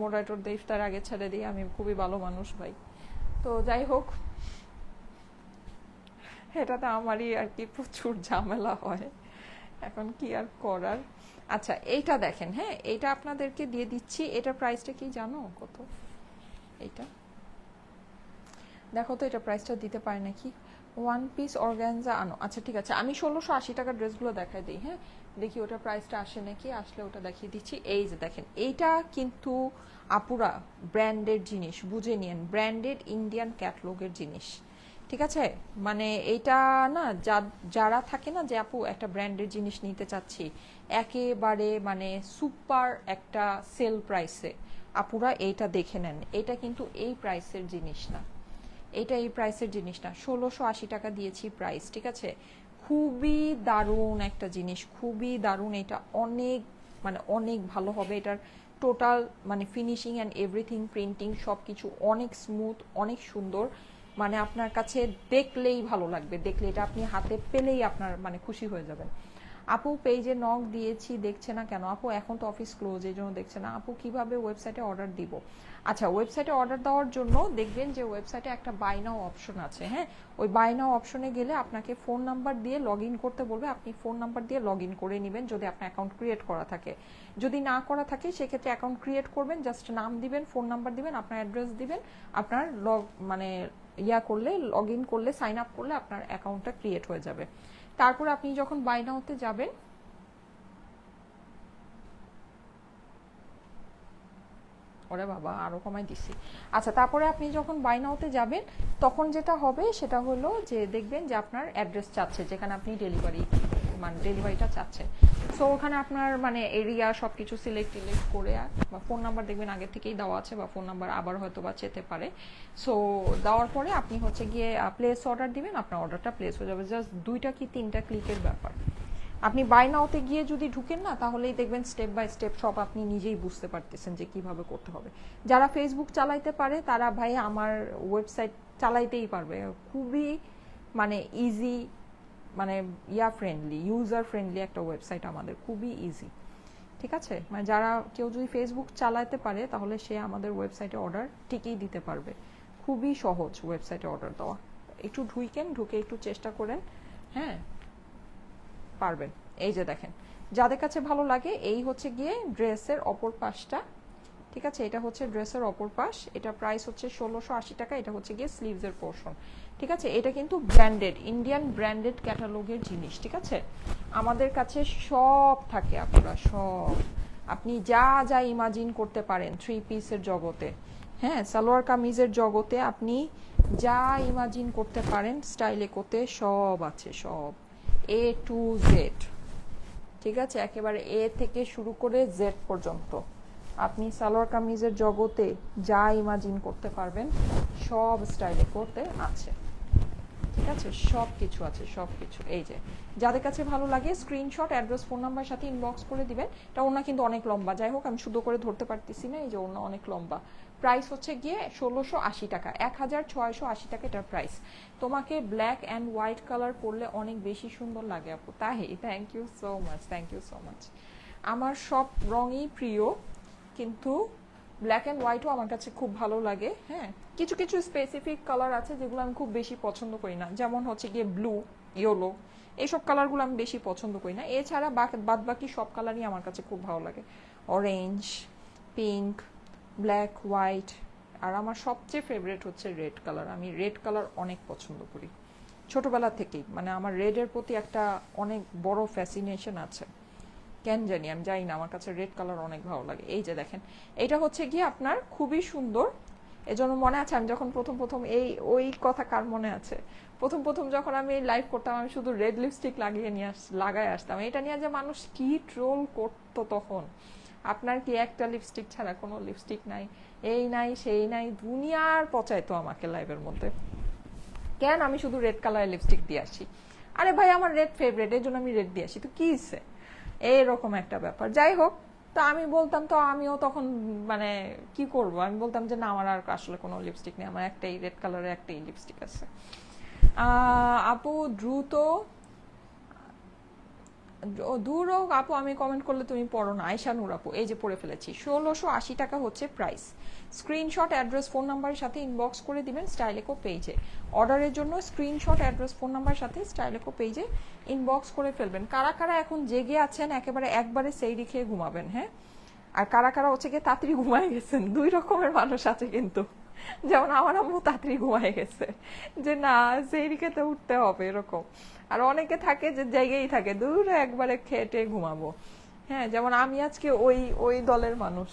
মডারেটরদের ইফতারের আগে ছেড়ে দিই, আমি খুবই ভালো মানুষ ভাই। তো যাই হোক, এটাতে আমারই আর কি প্রচুর ঝামেলা হয়, এখন কি আর করার। আচ্ছা, এইটা দেখেন, হ্যাঁ, এইটা আপনাদেরকে দিয়ে দিচ্ছি, এটা প্রাইসটা কি জানো কত? এইটা দেখো তো, এটা প্রাইসটা দিতে পারে নাকি। 1 পিস অর্গানজা আনো, আচ্ছা ঠিক আছে, আমি 1,680 টাকার ড্রেসগুলো দেখাই দিই, হ্যাঁ, দেখি ওটা প্রাইসটা আসে নাকি, আসলে ওটা দেখিয়ে দিচ্ছি। এই যে দেখেন, এইটা কিন্তু আপুরা ব্র্যান্ডেড জিনিস, বুঝে নিন, ব্র্যান্ডেড ইন্ডিয়ান ক্যাটলগের জিনিস, ঠিক আছে। মানে এইটা না, যারা থাকে না যে আপু একটা ব্র্যান্ডের জিনিস নিতে চাচ্ছি একেবারে মানে সুপার একটা সেল প্রাইসে, আপুরা এইটা দেখে নেন, এটা কিন্তু এই প্রাইসের জিনিস না, এটা এই প্রাইসের জিনিস না। 1,680 টাকা দিয়েছি প্রাইস, ঠিক আছে। খুবই দারুণ একটা জিনিস, খুবই দারুণ, এটা অনেক মানে অনেক ভালো হবে। এটার টোটাল মানে ফিনিশিং অ্যান্ড এভরিথিং, প্রিন্টিং সব কিছু অনেক স্মুথ, অনেক সুন্দর, মানে আপনার কাছে দেখলেই ভালো লাগবে, দেখলে এটা আপনি হাতে পেলেই আপনার মানে খুশি হয়ে যাবেন। আপু পেজে নক দিয়েছি, দেখছে না কেন? আপু এখন তো অফিস ক্লোজ, এই জন্য দেখছে না। আপু কিভাবে ওয়েবসাইটে অর্ডার দিব? আচ্ছা, ওয়েবসাইটে অর্ডার দেওয়ার জন্য দেখবেন যে ওয়েবসাইটে একটা বাই নাও অপশন আছে, হ্যাঁ, ওই বাই নাও অপশনে গেলে আপনাকে ফোন নাম্বার দিয়ে লগ ইন করতে বলবে, আপনি ফোন নাম্বার দিয়ে লগ ইন করে নেবেন যদি আপনার অ্যাকাউন্ট ক্রিয়েট করা থাকে। যদি না করা থাকে সেক্ষেত্রে অ্যাকাউন্ট ক্রিয়েট করবেন, জাস্ট নাম দিবেন, ফোন নাম্বার দিবেন, আপনার অ্যাড্রেস দিবেন, আপনার মানে করলে, লগ ইন করলে, সাইন আপ করলে আপনার অ্যাকাউন্টটা ক্রিয়েট হয়ে যাবে। তারপর আপনি যখন বাই নাওতে যাবেন, ওরে বাবা আরো কমাই দিছি। আচ্ছা, তারপরে আপনি যখন বাই নাওতে যাবেন তখন যেটা হবে সেটা হলো যে দেখবেন যে আপনার অ্যাড্রেস চাচ্ছে যেখানে আপনি মানে ডেলিভারিটা চাচ্ছেন। সো ওখানে আপনার মানে এরিয়া সবকিছু সিলেক্ট করে, বা ফোন নাম্বার দেখবেন আগে থেকেই দেওয়া আছে, বা ফোন নাম্বার আবার হয়তো বা চেতে পারে। সো দেওয়ার পরে আপনি হচ্ছে গিয়ে প্লেস অর্ডার দিবেন, আপনার অর্ডারটা প্লেস হয়ে যাবে, জাস্ট 2টা কি 3টা ক্লিকের ব্যাপার। আপনি বাই নাওতে গিয়ে যদি ঢুকেন না, তাহলেই দেখবেন স্টেপ বাই স্টেপ সব আপনি নিজেই বুঝতে পারতেছেন যে কিভাবে করতে হবে। যারা ফেসবুক চালাইতে পারে তারা ভাই আমার ওয়েবসাইট চালাইতেই পারবে, খুবই মানে ইজি, মানে ফ্রেন্ডলি, ইউজার ফ্রেন্ডলি একটা ওয়েবসাইট আমাদের, খুবই ইজি। ঠিক আছে, মানে যারা কেউ যদি ফেসবুক চালাতে পারে তাহলে সে আমাদের ওয়েবসাইটে অর্ডার ঠিকই দিতে পারবে। খুবই সহজ ওয়েবসাইটে অর্ডার দেওয়া। একটু ঢুকে একটু চেষ্টা করেন, হ্যাঁ পারবেন। এই যে দেখেন, যাদের কাছে ভালো লাগে, এই হচ্ছে গিয়ে ড্রেসের অপর পাশটা। ঠিক আছে, এটা হচ্ছে ড্রেসের অপর পাশ, এটা প্রাইস হচ্ছে 1680 টাকা। এটা হচ্ছে গিয়ে স্লিভসের পোর্শন। ঠিক আছে, এটা কিন্তু ব্র্যান্ডেড, ইন্ডিয়ান ব্র্যান্ডেড ক্যাটালগের জিনিস। ঠিক আছে, আমাদের কাছে সব থাকে আপনারা, সব আপনি যা যা ইমাজিন করতে পারেন থ্রি পিসের জগতে, হ্যাঁ সালোয়ার কামিজের জগতে আপনি যা ইমাজিন করতে পারেন স্টাইলে করতে সব আছে, সব A to Z। ঠিক আছে, একেবারে এ থেকে শুরু করে জেড পর্যন্ত আপনি সালোয়ার কামিজের জগতে যা ইমাজিন করতে পারবেন সব স্টাইলে করতে আছে। ঠিক আছে, সব কিছু আছে, সব কিছু। এই যে যাদের কাছে ভালো লাগে স্ক্রিনশট, অ্যাড্রেস, ফোন নাম্বার সাথে ইনবক্স করে দিবেন। এটা ওনা কিন্তু অনেক লম্বা, যাই হোক আমি শুধু করে ধরতে পারতেছি না, এই যে ওনা অনেক লম্বা। প্রাইস হচ্ছে গিয়ে 1680 টাকা, 1680 টাকা এটার প্রাইস। তোমাকে ব্ল্যাক অ্যান্ড হোয়াইট কালার পরলে অনেক বেশি সুন্দর লাগে আপু। তাই, thank you so much, thank you so much. আমার সব রঙই প্রিয়, কিন্তু ব্ল্যাক অ্যান্ড হোয়াইটও আমার কাছে খুব ভালো লাগে। হ্যাঁ, কিছু কিছু স্পেসিফিক কালার আছে যেগুলো আমি খুব বেশি পছন্দ করি না, যেমন হচ্ছে গিয়ে ব্লু, ইয়েলো, এইসব কালারগুলো আমি বেশি পছন্দ করি না। এছাড়া বাদ বাকি সব কালারই আমার কাছে খুব ভালো লাগে, অরেঞ্জ, পিঙ্ক, ব্ল্যাক, হোয়াইট। আর আমার সবচেয়ে ফেভারিট হচ্ছে রেড কালার, আমি রেড কালার অনেক পছন্দ করি ছোটবেলা থেকেই, মানে আমার রেডের প্রতি একটা অনেক বড় ফ্যাসিনেশন আছে, কেন জানি, আমি জানি না, আমার কাছে রেড কালার অনেক ভালো লাগে। এই যে দেখেন, এটা হচ্ছে গিয়ে আপনার খুবই সুন্দর। এজন্য মনে আছে আমি যখন প্রথম ওই কথা কার মনে আছে, প্রথম যখন আমি লাইভ করতাম আমি শুধু রেড লিপস্টিক লাগায় আসতাম, এটা নিয়ে যে মানুষ কি ট্রোল করতো তখন। আপনার কি একটা লিপস্টিক ছাড়া কোনো লিপস্টিক নাই, এই নাই সেই নাই, দুনিয়ার পচাইতো আমাকে লাইভের মধ্যে, কেন আমি শুধু রেড কালারের লিপস্টিক দিয়ে আসি। আরে ভাই আমার রেড ফেভারিট, এর জন্য আমি রেড দিয়ে আসি, তো কি হচ্ছে, এইরকম একটা ব্যাপার। যাই হোক, তা আমি বলতাম, তো আমিও তখন মানে কি করব, আমি বলতাম যে না আমার আর আসলে কোনো লিপস্টিক নেই, আমার একটাই রেড কালারের একটাই লিপস্টিক আছে। আপু দ্রুত, দূর হোক আপু, আমি কমেন্ট করলে তুমি পড়ো না। আয়শা নূর আপু, এই যে পড়ে ফেলেছি, 1680 টাকা হচ্ছে প্রাইস। স্ক্রিনশট, অ্যাড্রেস, ফোন নাম্বারের সাথে ইনবক্স করে দিবেন স্টাইলেকো পেজে। অর্ডারের জন্য স্ক্রিনশট, অ্যাড্রেস, ফোন নাম্বারের সাথে স্টাইলেকো পেজে ইনবক্স করে ফেলবেন। কারা কারা এখন জেগে আছেন একবারে সেইরি খেয়ে ঘুমাবেন, হ্যাঁ, আর কারা কারা হচ্ছে গিয়ে তাড়াতাড়ি ঘুমায় গেছেন, দুই রকমের মানুষ আছে কিন্তু। যেমন আমার আম্মু তাড়াতাড়ি ঘুমায় গেছে, যে না সেইরি খেতে উঠতে হবে এরকম। আর অনেকে থাকে যে জায়গায় থাকে, দূর একবারে খেটে ঘুমাবো। হ্যাঁ, যেমন আমি আজকে ওই দলের মানুষ,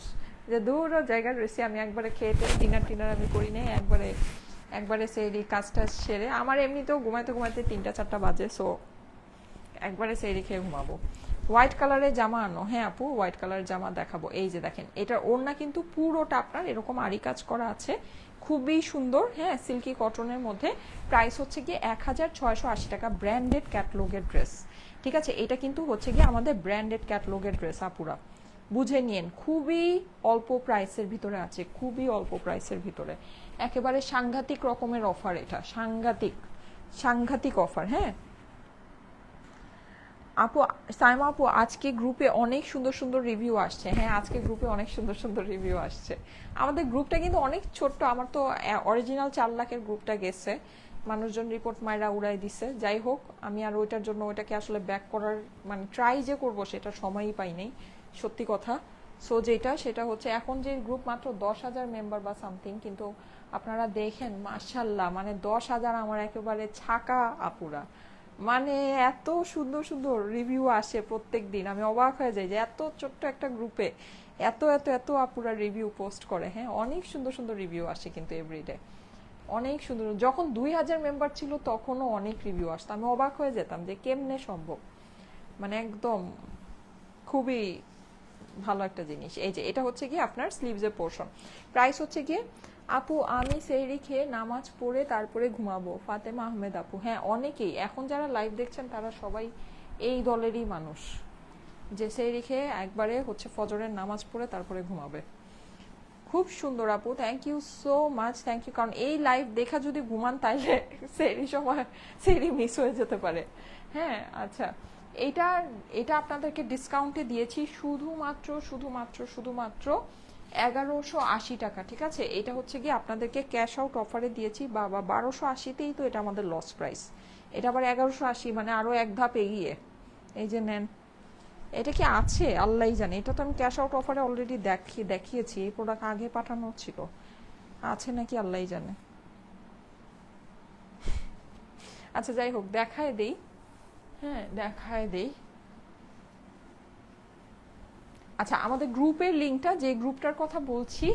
যে দূর জায়গায় রয়েছি, আমি একবারে খেটে ডিনার আমি করি নাই, একবারে সেইরি কাজটা সেরে, আমার এমনিতেও ঘুমাইতে 3টা 4টা বাজে, সো একবারে সেইরি খেয়ে ঘুমাবো। হোয়াইট কালারের জামা আনো, হ্যাঁ আপু হোয়াইট কালারের জামা দেখাবো। এই যে দেখেন, এটার ওড়না কিন্তু পুরোটা আপনার এরকম আরি কাজ করা আছে, খুবই সুন্দর, হ্যাঁ সিল্কি কটনের মধ্যে। প্রাইস হচ্ছে গিয়ে 1680 টাকা, ব্র্যান্ডেড ক্যাটলগের ড্রেস। ঠিক আছে, এটা কিন্তু হচ্ছে গিয়ে আমাদের ব্র্যান্ডেড ক্যাটলগের ড্রেস, আপুরা বুঝে নিন, খুবই অল্প প্রাইসের ভিতরে আছে, খুবই অল্প প্রাইসের ভিতরে, একেবারে সাংঘাতিক রকমের অফার, এটা সাংঘাতিক অফার। হ্যাঁ আপু, সাইমা আপু, আজকে গ্রুপে অনেক সুন্দর রিভিউ আসছে। হ্যাঁ, আজকে গ্রুপে অনেক সুন্দর রিভিউ আসছে। আমাদের গ্রুপটা কিন্তু অনেক ছোট্ট, আমার তো অরিজিনাল 4 লাখের গ্রুপটা গেছে, মানুষজন রিপোর্ট মাইরা উড়াই দিছে। যাই হোক, আমি আর ওইটার জন্য ওইটাকে আসলে ব্যাক করার মানে ট্রাই যে করবো সেটা সময়ই পাই নাই, সত্যি কথা। সো সেটা হচ্ছে এখন যে গ্রুপ মাত্র 10,000 মেম্বার বা সামথিং, কিন্তু আপনারা দেখেন মাশাল্লাহ, মানে 10,000 আমার একেবারে ছাকা আপুরা, মানে এত সুন্দর রিভিউ আসে প্রত্যেক দিন, আমি অবাক হয়ে যাই যে এত ছোট্ট একটা গ্রুপে এত আপুরা রিভিউ পোস্ট করে। হ্যাঁ, অনেক সুন্দর রিভিউ আসে কিন্তু এভরিডে, অনেক সুন্দর। যখন 2,000 মেম্বার ছিল তখনও অনেক রিভিউ আসতো, আমি অবাক হয়ে যেতাম যে কেমনে সম্ভব, মানে একদম খুবই ভালো একটা জিনিস। এই যে এটা হচ্ছে গিয়ে আপনার স্লিভসের পোর্শন। প্রাইস হচ্ছে গিয়ে, আপু আমি সেহরি খেয়ে নামাজ পড়ে তারপরে ঘুমাবো, ফাতেমা আহমেদ আপু। হ্যাঁ, অনেকেই এখন যারা লাইভ দেখছেন তারা সবাই এই দলেরই মানুষ, যে সেহরি খেয়ে একবারে হচ্ছে ফজরের নামাজ পড়ে তারপরে ঘুমাবে। খুব সুন্দর আপু, thank you so much, thank you. কারণ এই লাইভ দেখা যদি ঘুমান তাইলে সেরি সময় সেরি মিস হয়ে যেতে পারে। হ্যাঁ আচ্ছা, এটা এটা আপনাদেরকে ডিসকাউন্টে দিয়েছি শুধুমাত্র শুধুমাত্র শুধুমাত্র 1180 টাকা, ঠিক আছে। এটা হচ্ছে কি আপনাদেরকে ক্যাশ আউট অফারে দিয়েছি, বা 1280তেই তো এটা আমাদের লস প্রাইস, এটা আবার 1180 মানে আরো এক ধাপ এগিয়ে। এই যে নেন, এটা কি আছে আল্লাহই জানে, এটা তো আমি ক্যাশ আউট অফারে অলরেডি দেখিয়েছি, এই প্রোডাক্ট আগে পাঠানো ছিল, আছে নাকি আল্লাহই জানে। আচ্ছা যাই হোক, দেখায় দেই, হ্যাঁ দেখায় দেই। আচ্ছা আমাদের গ্রুপের লিঙ্কটা, যে গ্রুপটার কথা বলছি,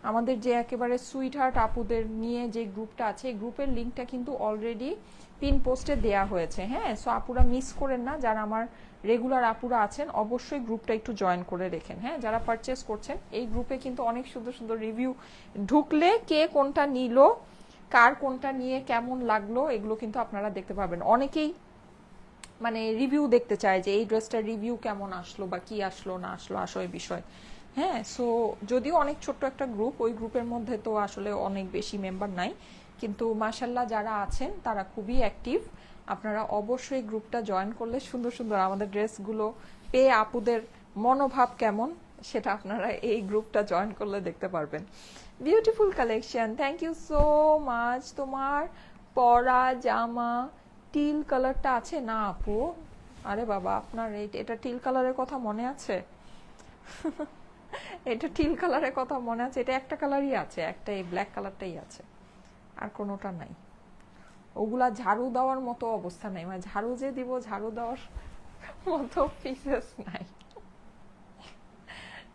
আমাদের যে একেবারে সুইট হার্ট আপুদের নিয়ে যে গ্রুপটা আছে, এই গ্রুপের লিঙ্কটা কিন্তু অলরেডি পিন পোস্টে দেয়া হয়েছে। হ্যাঁ, সো আপুরা মিস করেন না, যারা আমার রেগুলার আপুরা আছেন অবশ্যই গ্রুপটা একটু জয়েন করে রেখেন। হ্যাঁ, যারা পারচেস করছেন এই গ্রুপে কিন্তু অনেক সুন্দর সুন্দর রিভিউ, ঢুকলে কে কোনটা নিল, কার কোনটা নিয়ে কেমন লাগলো, এগুলো কিন্তু আপনারা দেখতে পাবেন। অনেকেই মানে রিভিউ দেখতে চায় যে এই ড্রেসটার রিভিউ কেমন আসলো বা কি আসলো না আসলো আসলে বিষয়। হ্যাঁ, সো যদিও অনেক ছোট্ট একটা গ্রুপ, ওই গ্রুপের মধ্যে তো আসলে অনেক বেশি মেম্বার নাই, কিন্তু মাশাল্লাহ যারা আছেন তারা খুবই অ্যাক্টিভ। আপনারা অবশ্যই গ্রুপটা জয়েন করলে সুন্দর সুন্দর আমাদের ড্রেসগুলো পেয়ে আপুদের মনোভাব কেমন সেটা আপনারা এই গ্রুপটা জয়েন করলে দেখতে পারবেন। Beautiful collection, thank you so much. তোমার পরা জামা টিল কালারটা আছে না আপু? আরে বাবা, আপনার এটা টিল কালারের কথা মনে আছে? এটা টিল কালারের কথা মনে আছে? এটা একটা কালারই আছে, একটা এই ব্ল্যাক কালারটাই আছে, আর কোনোটা নাই। ওগুলা ঝাড়ু দেওয়ার মতো অবস্থা নাই, মানে ঝাড়ু যে দিব ঝাড়ু দেওয়ার মতো পিসেস নাই।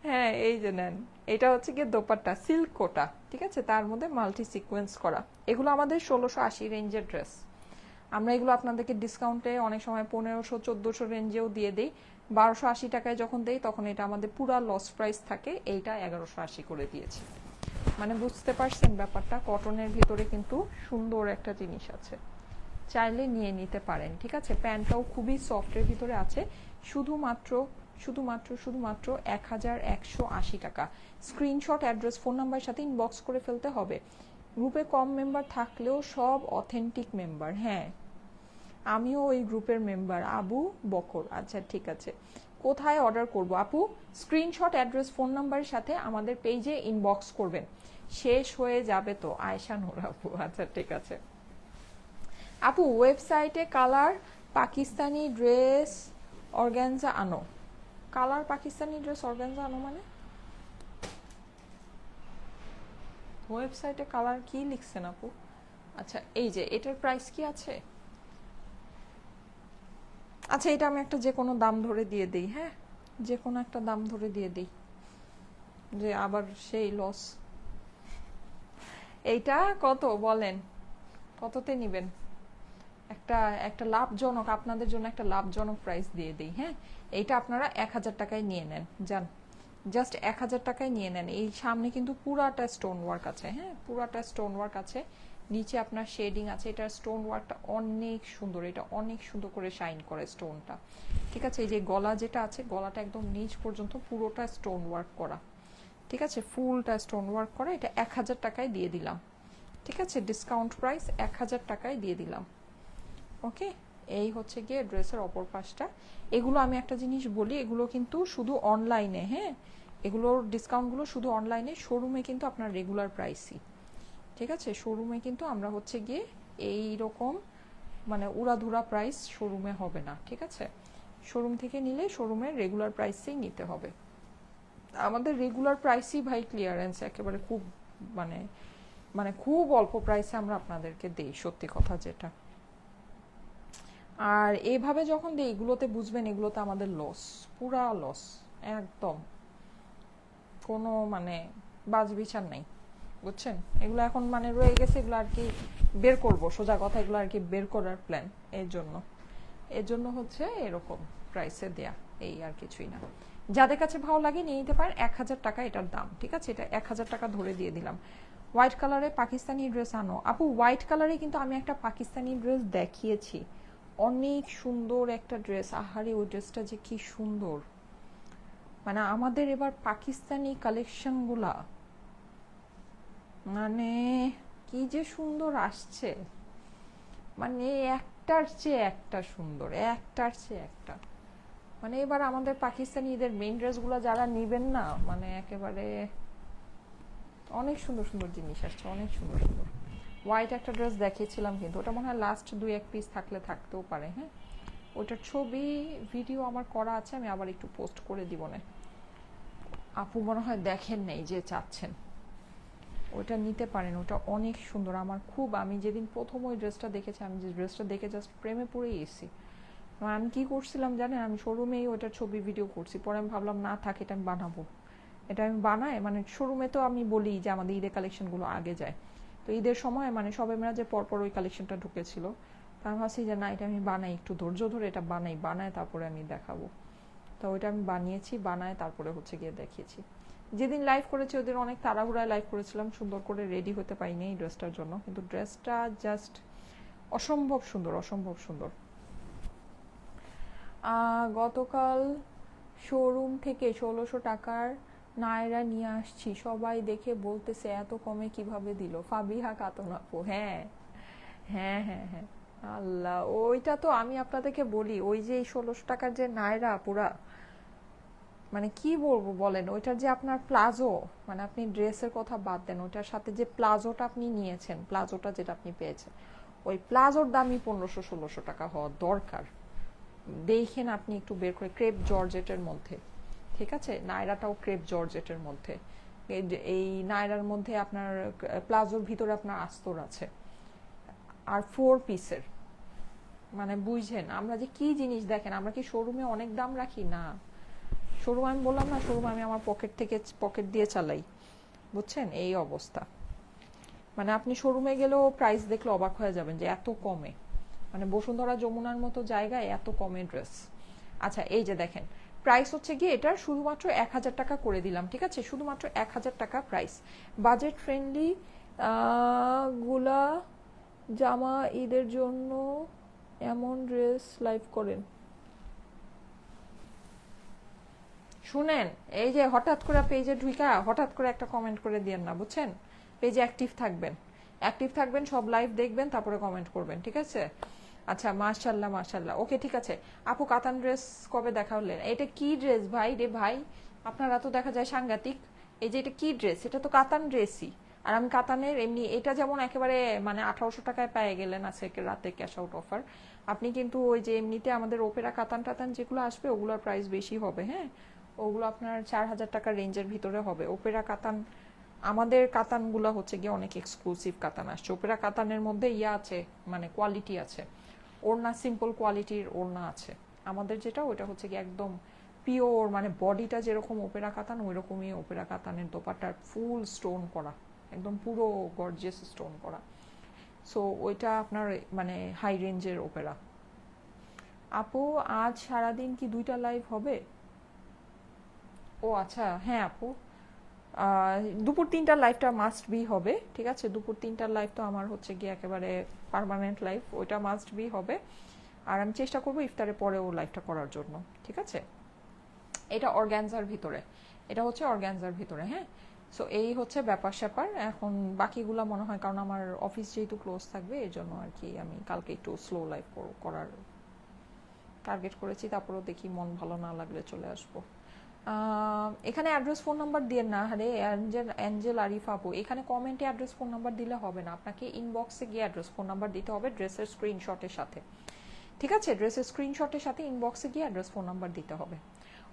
হ্যাঁ এই যে নেন, এটা হচ্ছে গিয়ে দোপাট্টা, সিল্ক কোটা, ঠিক আছে, তার মধ্যে মাল্টি সিকোয়েন্স করা। এগুলো আমাদের 1680 রেঞ্জের ড্রেস। আমরা এগুলো আপনাদেরকে ডিসকাউন্টে অনেক সময় 1500-1400 রেঞ্জেও দিয়ে দিই। 1280 টাকায় যখন দেই তখন এটা আমাদের পুরা লস প্রাইস থাকে, এইটা 1180 করে দিয়েছি। মানে বুঝতে পারছেন ব্যাপারটা, কটনের ভিতরে কিন্তু সুন্দর একটা জিনিস আছে, চাইলে নিয়ে নিতে পারেন, ঠিক আছে। প্যান্টটাও খুবই সফটের ভিতরে আছে, শুধুমাত্র শুধুমাত্র শুধুমাত্র 1180 টাকা। স্ক্রিনশট, অ্যাড্রেস, ফোন নাম্বারের সাথে ইনবক্স করে ফেলতে হবে। গ্রুপে কম মেম্বার থাকলেও সব অথেন্টিক মেম্বার। হ্যাঁ, আমিও ওই গ্রুপের মেম্বার, আবু বকর। আচ্ছা ঠিক আছে, কোথায় অর্ডার করব আপু? স্ক্রিনশট, অ্যাড্রেস, ফোন নাম্বারের সাথে আমাদের পেজে ইনবক্স করবেন। শেষ হয়ে যাবে তো, আয়শা নূর আপু। আচ্ছা ঠিক আছে আপু, ওয়েবসাইটে কালার পাকিস্তানি ড্রেস অর্গানজা আনো। কালার পাকিস্তানি ড্রেস অর্গানজা আনো মানে ওয়েবসাইটে কালার কি লিখছেন আপু? আচ্ছা এই যে এটার প্রাইস কি আছে? আচ্ছা এটা আমি একটা যে কোনো দাম ধরে দিয়ে দিই। হ্যাঁ, যে কোনো একটা দাম ধরে দিয়ে দিই, যে আবার সেই লস। এইটা কত বলেন, কততে নিবেন? একটা একটা লাভজনক, আপনাদের জন্য একটা লাভজনক প্রাইস দিয়ে দিই। হ্যাঁ, এইটা আপনারা 1000 টাকায় নিয়ে নেন, যান, জাস্ট 1000 টাকায় নিয়ে নেন। এই সামনে কিন্তু পুরাটা স্টোন ওয়ার্ক আছে। হ্যাঁ, পুরাটা স্টোন ওয়ার্ক আছে, নিচে আপনার শেডিং আছে। এটার স্টোন ওয়ার্কটা অনেক সুন্দর, এটা অনেক সুন্দর করে শাইন করে স্টোনটা, ঠিক আছে। এই যে গলা যেটা আছে, গলাটা একদম নিচ পর্যন্ত পুরোটা স্টোন ওয়ার্ক করা, ঠিক আছে, ফুলটা স্টোন ওয়ার্ক করা। এটা 1000 টাকায় দিয়ে দিলাম, ঠিক আছে, ডিসকাউন্ট প্রাইস 1000 টাকায় দিয়ে দিলাম। ওকে, এই হচ্ছে গিয়ে ড্রেসের অপর পাশটা। এগুলো আমি একটা জিনিস বলি, এগুলো কিন্তু শুধু অনলাইনে, হ্যাঁ এগুলোর ডিসকাউন্টগুলো শুধু অনলাইনে, শোরুমে কিন্তু আপনার রেগুলার প্রাইসই, ঠিক আছে। শোরুমে কিন্তু আমরা হচ্ছে গিয়ে এই রকম মানে উড়াধুরা প্রাইস শোরুমে হবে না, ঠিক আছে। শোরুম থেকে নিলে শোরুমের রেগুলার প্রাইসেই নিতে হবে। আমাদের রেগুলার প্রাইসই ভাই ক্লিয়ারেন্স, একেবারে খুব মানে মানে খুব অল্প প্রাইসে আমরা আপনাদেরকে দেই, সত্যি কথা যেটা। আর এইভাবে যখন দিই এগুলোতে বুঝবেন এগুলোতে আমাদের লস, পুরা লস একদম, কোনো মানে বাজ বিচার নাই, বুঝছেন। এগুলো এখন মানে রয়ে গেছে, এগুলো আর কি বের করব, সোজা কথা, এগুলো আর কি বের করার প্ল্যান। এর জন্য হচ্ছে এরকম প্রাইসে দেয়া, এই আর কিছুই না। যাদের কাছে ভালো লাগে নিয়ে নিতে পারেন, 1000 টাকা এটার দাম, ঠিক আছে। এটা 1000 টাকা ধরে দিয়ে দিলাম। হোয়াইট কালারে পাকিস্তানি ড্রেস আনো আপু। হোয়াইট কালারে কিন্তু আমি একটা পাকিস্তানি ড্রেস দেখিয়েছি, অনেক সুন্দর একটা ড্রেস। আহারে ওই ড্রেসটা যে কি সুন্দর, মানে আমাদের এবার পাকিস্তানি কালেকশনগুলা মানে কি যে সুন্দর আসছে, মানে একটার চেয়ে একটা সুন্দর, একটার চেয়ে একটা। মানে এবার আমাদের পাকিস্তানি ঈদের মেইন ড্রেসগুলো যারা নিবেন না, মানে একেবারে অনেক সুন্দর সুন্দর জিনিস আসছে, অনেক সুন্দর সুন্দর। হোয়াইট একটা ড্রেস দেখিয়েছিলাম, কিন্তু ওটা মনে হয় লাস্ট 2-1 পিস থাকলে থাকতেও পারে। হ্যাঁ, ওটার ছবি ভিডিও আমার করা আছে, আমি আবার একটু পোস্ট করে দিব না। আপু মনে হয় দেখেন নেই, যে চাচ্ছেন ওটা নিতে পারেন, ওটা অনেক সুন্দর। আমার খুব, আমি যেদিন প্রথম ওই ড্রেসটা দেখেছি, আমি যে ড্রেসটা দেখে জাস্ট প্রেমে পড়ে গেছি। আমি কি করছিলাম জানেন, আমি শোরুমেই ওটার ছবি ভিডিও করছি, পরে আমি ভাবলাম না থাক, এটা আমি বানাবো। এটা আমি বানাই, মানে শোরুমে তো আমি বলি যে আমাদের ঈদের কালেকশনগুলো আগে যায়, তো ঈদের সময় মানে সবাই মেলা যে পরপর ওই কালেকশনটা ঢুকেছিল, তা আমি ভাবছি যে না, এটা আমি বানাই, একটু ধৈর্য ধরে এটা বানায় তারপরে আমি দেখাবো। তো ওইটা আমি বানিয়েছি, বানায় তারপরে হচ্ছে গিয়ে দেখিয়েছি। যেদিন লাইভ করেছি ওদিন অনেক তাড়াহুড়ায় লাইভ করেছিলাম, সুন্দর করে রেডি হতে পারিনি এই ড্রেসটার জন্য, কিন্তু ড্রেসটা জাস্ট অসম্ভব সুন্দর, অসম্ভব সুন্দর। গতকাল শোরুম থেকে 1600 টাকার নায়রা নিয়ে আসছি, সবাই দেখে বলতেছে এত কমে কিভাবে দিল। ফাবিহা খাতুন আপু, হ্যাঁ হ্যাঁ হ্যাঁ হ্যাঁ। আল্লাহ, ওইটা তো আমি আপনাদেরকে বলি, ওই যে 1600 টাকার যে নায়রা পুরা, মানে কি বলবো বলেন, ওইটার যে আপনার প্লাজো, মানে আপনি ড্রেসের কথা বাদ দেন, ওইটার সাথে যে প্লাজোটা আপনি নিয়েছেন, প্লাজোটা যেটা আপনি পেয়েছেন, ওই প্লাজোর দামই 1500-1600 টাকা হওয়া দরকার। দেখেন আপনি একটু বের করে, ক্রেপ জর্জেটের মধ্যে, ঠিক আছে, নায়রাটাও ক্রেপ জর্জেটের মধ্যে। এই নায়রার মধ্যে আপনার প্লাজোর ভিতরে আপনার আস্তর আছে, আর 4 পিসের। মানে বুঝছেন আমরা যে কি জিনিস, দেখেন আমরা কি শোরুমে অনেক দাম রাখি না, শোরুম আমি বললাম না, শোরুম আমি আমার পকেট দিয়ে চালাই, বুঝছেন এই অবস্থা। মানে আপনি শোরুমে গেলেও প্রাইস দেখলে অবাক হয়ে যাবেন যে এত কমে, মানে বসুন্ধরা যমুনার মতো জায়গায় এত কমে ড্রেস। আচ্ছা এই যে দেখেন, প্রাইস হচ্ছে গিয়ে এটার শুধুমাত্র 1000 টাকা করে দিলাম, ঠিক আছে, শুধুমাত্র 1000 টাকা প্রাইস। বাজেট ফ্রেন্ডলি গুলা জামা ঈদের জন্য এমন ড্রেস লাইভ করেন। শুনেন, এই যে হঠাৎ করে পেজে ঢুইকা হঠাৎ করে একটা কমেন্ট করে দিয়েন না, বুঝছেন, পেজে অ্যাক্টিভ থাকবেন, অ্যাক্টিভ থাকবেন, সব লাইভ দেখবেন, তারপরে কমেন্ট করবেন, ঠিক আছে। আচ্ছা, মাশাল্লাহ মাশাল্লাহ, ওকে ঠিক আছে। আপু কাতান ড্রেস কবে দেখা হলেন? এটা কি ড্রেস ভাই রে ভাই, আপনারা তো দেখা যায় সাংঘাতিক। এই যে এটা কি ড্রেস, এটা তো কাতান ড্রেসই। আর আমি কাতানের এমনি, এটা যেমন একেবারে মানে 1800 টাকায় পেয়ে গেলেন আছে রাতে ক্যাশ আউট অফার, আপনি কিন্তু ওই যে এমনিতে আমাদের ওপেরা কাতান টাতান যেগুলো আসবে ওগুলোর প্রাইস বেশি হবে। হ্যাঁ, ওগুলো আপনার 4000 টাকার রেঞ্জের ভিতরে হবে। ওপেরা কাতান, আমাদের কাতানগুলো হচ্ছে গিয়ে অনেক এক্সক্লুসিভ কাতান আসছে। ওপেরা কাতানের মধ্যে ইয়া আছে, মানে কোয়ালিটি আছে, ওড়না সিম্পল কোয়ালিটির ওড়না আছে। আমাদের যেটা ওইটা হচ্ছে গিয়ে একদম পিওর, মানে বডিটা যেরকম ওপেরা কাতান ওই রকমই ওপেরা কাতানের দোপাট্টার ফুল স্টোন করা, একদম পুরো গর্জিয়াস স্টোন করা। সো ওইটা আপনার মানে হাই রেঞ্জের ওপেরা। আপু আজ সারাদিন কি 2টা লাইভ হবে? ও আচ্ছা, হ্যাঁ আপু, দুপুর 3টার লাইভটা মাস্ট বি হবে, ঠিক আছে, দুপুর 3টার লাইভ তো আমার হচ্ছে গিয়ে একেবারে পার্মানেন্ট লাইভ, ওইটা মাস্ট বি হবে। আর আমি চেষ্টা করবো ইফতারের পরেও লাইভটা করার জন্য, ঠিক আছে। এটা অর্গ্যানজার ভিতরে, এটা হচ্ছে অর্গ্যানজার ভিতরে, হ্যাঁ। সো এই হচ্ছে ব্যাপার স্যাপার। এখন বাকিগুলো মনে হয়, কারণ আমার অফিস যেহেতু ক্লোজ থাকবে এই জন্য আর কি আমি কালকে একটু স্লো লাইভ করার টার্গেট করেছি, তারপরেও দেখি মন ভালো না লাগলে চলে আসবো। এখানে অ্যাড্রেস ফোন নাম্বার দিয়ে না, আরে অ্যাঞ্জেল আরিফ আপু, এখানে কমেন্টে অ্যাড্রেস ফোন নাম্বার দিলে হবে না, আপনাকে ইনবক্সে গিয়ে অ্যাড্রেস ফোন নাম্বার দিতে হবে ড্রেসের স্ক্রিনশটের সাথে, ঠিক আছে, ড্রেসের স্ক্রিনশটের সাথে ইনবক্সে গিয়ে অ্যাড্রেস ফোন নাম্বার দিতে হবে।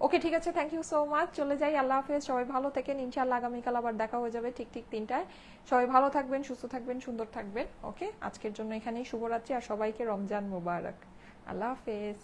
ওকে ঠিক আছে, থ্যাংক ইউ সো মাচ, চলে যাই, আল্লাহ হাফেজ, সবাই ভালো থাকেন, ইনশাআল্লাহ আগামীকাল আবার দেখা হয়ে যাবে ঠিক 3টায়। সবাই ভালো থাকবেন, সুস্থ থাকবেন, সুন্দর থাকবেন। ওকে, আজকের জন্য এখানেই শুভরাত্রি, আর সবাইকে রমজান মোবারক। আল্লাহ হাফেজ।